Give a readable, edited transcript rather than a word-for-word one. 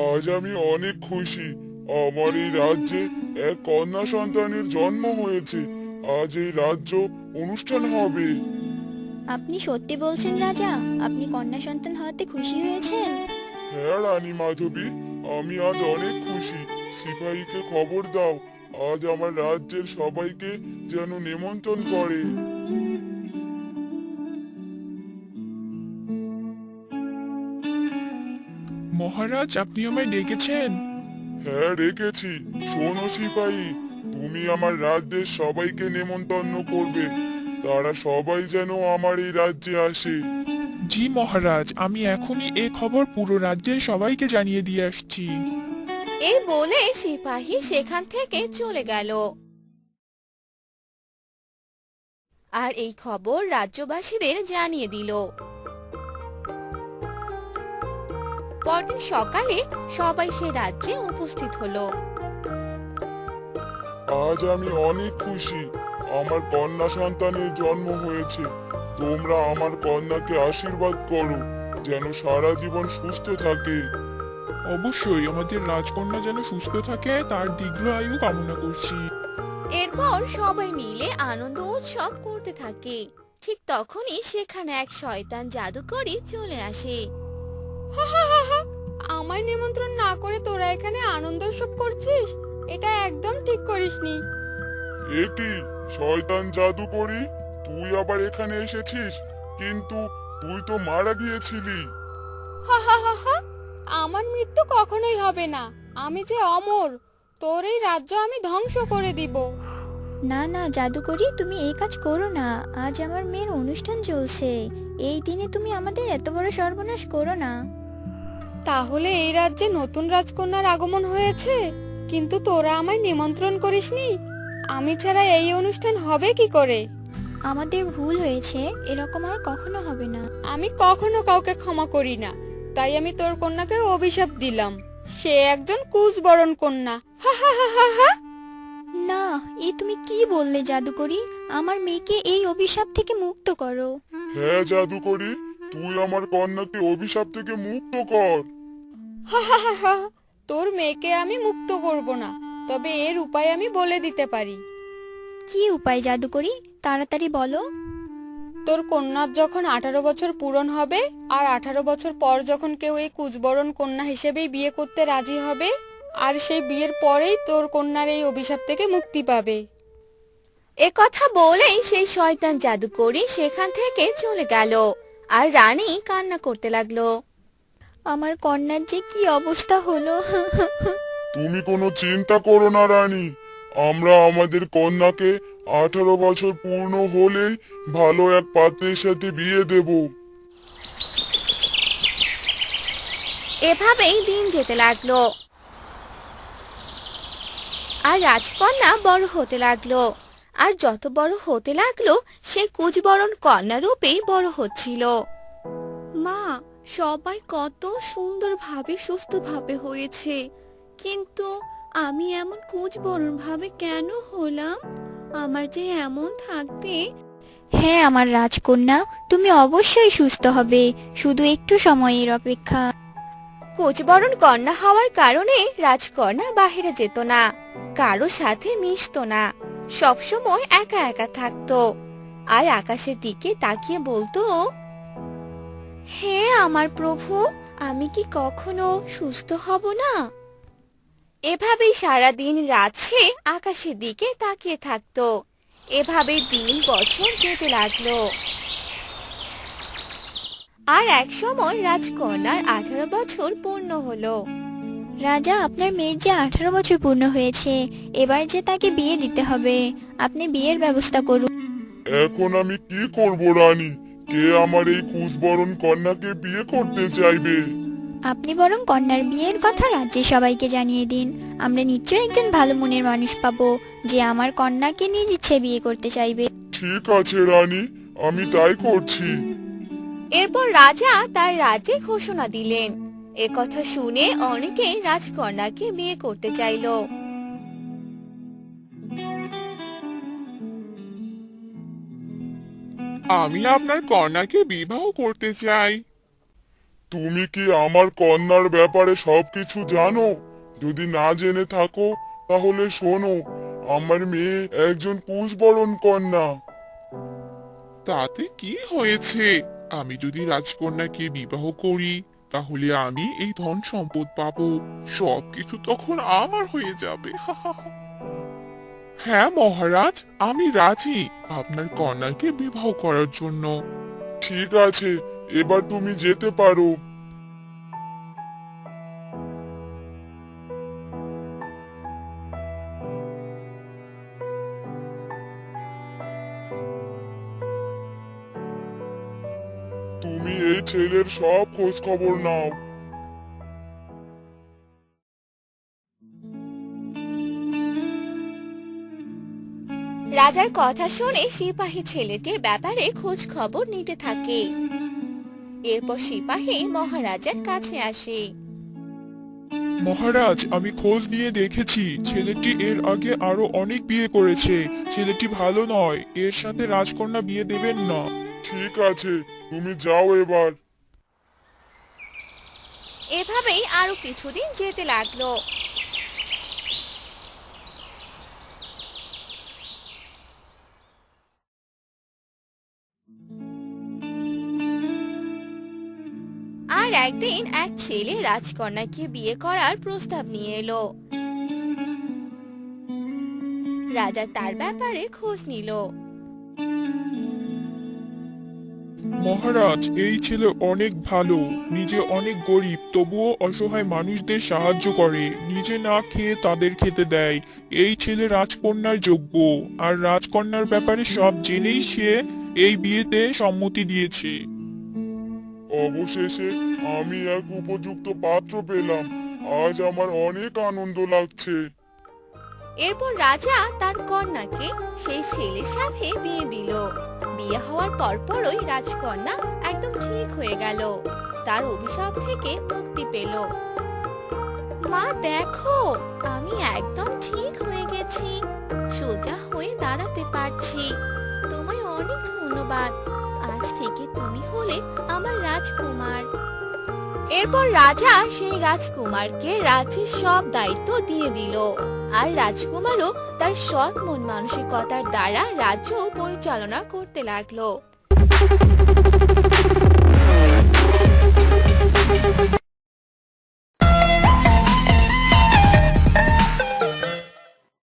আজ আমি অনেক খুশি। আমার এই রাজ্যে এক কন্যা সন্তানের জন্ম হয়েছে। আজ এই রাজ্য অনুষ্ঠান হবে। আপনি সত্যি বলছেন রাজা? আপনি কন্যা সন্তান হওয়াতে খুশি হয়েছেন? হ্যাঁ রানী মাধবী, আমি আজ অনেক খুশি। সিপাহীকে খবর দাও, আজ আমার রাজ্যের সবাইকে যেন নিমন্ত্রণ করে। মহারাজ, আপনি আমায় ডেকেছেন? হ্যাঁ রেখেছি। শোনো সিপাহী, তুমি আমার রাজ্যের সবাইকে নেমন্তন্ন করবে। তারা সবাই যেন আমার এই রাজ্যে আসে। জি মহারাজ, আমি এখনই এ খবর পুরো রাজ্যের সবাইকে জানিয়ে দিয়ে আসছি। এই বলে সিপাহী সেখান থেকে চলে গেল। আর এই খবর রাজ্যবাসীদের জানিয়ে দিল। পরদিন সকালে সবাই সে রাজ্যে উপস্থিত হলো। আজ আমি অনেক খুশি। আমার কন্যা সন্তানের জন্ম হয়েছে। তোমরা আমার কন্যাকে আশীর্বাদ করো, যেন সারা জীবন সুস্থ থাকে। অবশ্যই আমাদের রাজকন্যা যেন সুস্থ থাকে তার দীর্ঘ আয়ু কামনা করছি। এরপর সবাই মিলে আনন্দ উৎসব করতে থাকে। ঠিক তখনই সেখানে এক শয়তান জাদুকরী চলে আসে। আমার নিমন্ত্রণ না করে তোরা এখানে আনন্দ উৎসব করছিস? এটা একদম ঠিক করিসনি। এ কি শয়তান জাদুকরি, তুই আবার এখানে এসেছিস? কিন্তু তুই তো মারা গিয়েছিলি। হা হা হা হা, আমার মৃত্যু কখনোই হবে না। আমি যে অমর, তোর এই রাজ্য আমি ধ্বংস করে দিব। না না জাদুকরি, তুমি এই কাজ করো না। আজ আমার মেয়ের অনুষ্ঠান চলছে। এই দিনে তুমি আমাদের এত বড় সর্বনাশ করো না। তাহলে এই রাজ্যে নতুন রাজকন্যার আগমন হয়েছে, কিন্তু তোরা আমায় নিমন্ত্রণ করিসনি। আমি ছাড়া এই অনুষ্ঠান হবে কি করে? আমাদের ভুল হয়েছে, এরকম আর কখনো হবে না। আমি কখনো কাউকে ক্ষমা করি না। তাই আমি তোর কন্যাকে অভিশাপ দিলাম। সে একজন কুশবরণ কন্যা। হা হা হা হা হা। না, এই তুমি কি বললে জাদুকরি? আমার মেয়েকে এই অভিশাপ থেকে মুক্ত করো। হ্যাঁ জাদুকরি, তুই আমার কন্যাকে অভিশাপ থেকে মুক্ত কর। হা হা হা হা। তোর মেয়েকে আমি মুক্ত করব না, তবে এর উপায় আমি বলে দিতে পারি। কি উপায় জাদুকরি? তাড়াতাড়ি বলো। তোর কন্যার যখন 18 বছর পূরণ হবে, আর 18 বছর পর যখন কেউ এই কুঁজবরণ কন্যা হিসেবেই বিয়ে করতে রাজি হবে, আর সেই বিয়ের পরেই তোর কন্যার এই অভিশাপ থেকে মুক্তি পাবে। এ কথা বলেই সেই শয়তান জাদুকরী সেখান থেকে চলে গেল। আর রানী কান্না করতে লাগলো। আমার কন্যার যে কি অবস্থা হলো! তুমি কোনো চিন্তা করো না রানী, আমরা আমাদের কন্যাকে 18 বছর পূর্ণ হলেই ভালো এক পাত্রের সাথে বিয়ে দেব। এভাবেই দিন যেতে লাগলো। আর রাজকন্যা বড় হতে লাগলো। আর যত বড় হতে লাগলো, সে কুঁজবরণ কন্যা রূপেই বড় হচ্ছিল। মা, সবাই কত সুন্দরভাবে সুস্থভাবে হয়েছে, কিন্তু আমি এমন কুঁজবরণ ভাবে কেন হলাম? আমার যে এমন থাকতে। হ্যাঁ আমার রাজকন্যা, তুমি অবশ্যই সুস্থ হবে। শুধু একটু সময়ের অপেক্ষা। কুঁজবরণ কন্যা হওয়ার কারণে রাজকন্যা বাহিরে যেত না, কারো সাথে মিশতো না, সবসময় একা একা থাকতো। আর আকাশের দিকে তাকিয়ে বলতো, হে আমার প্রভু, আমি কি কখনো সুস্থ হব না? এভাবেই সারাদিন রাত সে আকাশের দিকে তাকিয়ে থাকতো। এভাবে দিন বছর যেতে লাগলো। আর এক সময় রাজকন্যার 18 বছর পূর্ণ হলো। রাজা, আপনার মেয়ের যে 18 বছর পূর্ণ হয়েছে, এবার যে তাকে বিয়ে দিতে হবে। আপনি বিয়ের ব্যবস্থা করুন। এখন আমি কি করব রানী? কে আমার এই কুশবরণ কন্যাকে বিয়ে করতে চাইবে? আপনি বরং কন্যার বিয়ের কথা রাজ্যের সবাইকে জানিয়ে দিন। আমরা নিশ্চয়ই একজন ভালো মনের মানুষ পাবো, যে আমার কন্যাকে নিজ ইচ্ছে বিয়ে করতে চাইবে। ঠিক আছে রানী, আমি তাই করছি। এরপর রাজা তার রাজ্যে ঘোষণা দিলেন। এ কথা শুনে অনেকেই রাজকন্যাকে বিয়ে করতে চাইলো। আমি আপনার কন্যাকে বিবাহ করতে চাই। তুমি কি আমার কন্যার ব্যাপারে সবকিছু জানো? যদি না জেনে থাকো তাহলে শোনো, আমার মেয়ে একজন কুশবরণ কন্যা। তাতে কি হয়েছে? আমি যদি রাজকন্যাকে বিবাহ করি তাহলে আমি এই ধন সম্পদ পাবো, সবকিছু তখন আমার হয়ে যাবে। হ্যাঁ মহারাজ, আমি রাজি আপনার কন্যাকে বিবাহ করার জন্য। ঠিক আছে, এবার তুমি যেতে পারো। তুমি এই ছেলের সব খোঁজ খবর নাও। রাজার কথা শুনে সিপাহী ছেলেটির ব্যাপারে খোঁজ খবর নিতে থাকে। এরপর সিপাহী মহারাজার কাছে আসে। মহারাজ, আমি খোঁজ নিয়ে দেখেছি ছেলেটি এর আগে আরো অনেক বিয়ে করেছে। ছেলেটি ভালো নয়, এর সাথে রাজকন্যা বিয়ে দেবেন না। ঠিক আছে, তুমি যাও এবার। এভাবেই আরো কিছুদিন যেতে লাগলো। আর একদিন এক ছেলে রাজকন্যাকে বিয়ে করার প্রস্তাব নিয়ে এলো। রাজা তার ব্যাপারে খোঁজ নিল। মহারাজ, এই ছেলে অনেক ভালো, নিজে অনেক গরিব তবুও অসহায় মানুষদের সাহায্য করে, নিজে না খেয়ে তাদের খেতে দেয়। এই ছেলে রাজকন্যার যোগ্য, আর রাজকন্যার ব্যাপারে সব জেনেই সে এই বিয়েতে সম্মতি দিয়েছে। অবশেষে আমি এক উপযুক্ত পাত্র পেলাম, আজ আমার অনেক আনন্দ লাগছে। এরপর রাজা তার কন্যাকে সেই ছেলের সাথে বিয়ে দিল। বিয়ে হওয়ার পরপরই রাজকন্যা একদম ঠিক হয়ে গেল, তার অভিশাপ থেকে মুক্তি পেল। মা দেখো, আমি একদম ঠিক হয়ে গেছি, সোজা হয়ে দাঁড়াতে পারছি। তোমায় অনেক ধন্যবাদ, আজ থেকে তুমি হলে আমার রাজকুমার। এরপর রাজা সেই রাজকুমারকে রাজ্যের সব দায়িত্ব দিয়ে দিল, আর রাজকুমারও তার সৎ মন মানসিকতার দ্বারা রাজ্য পরিচালনা করতে লাগলো।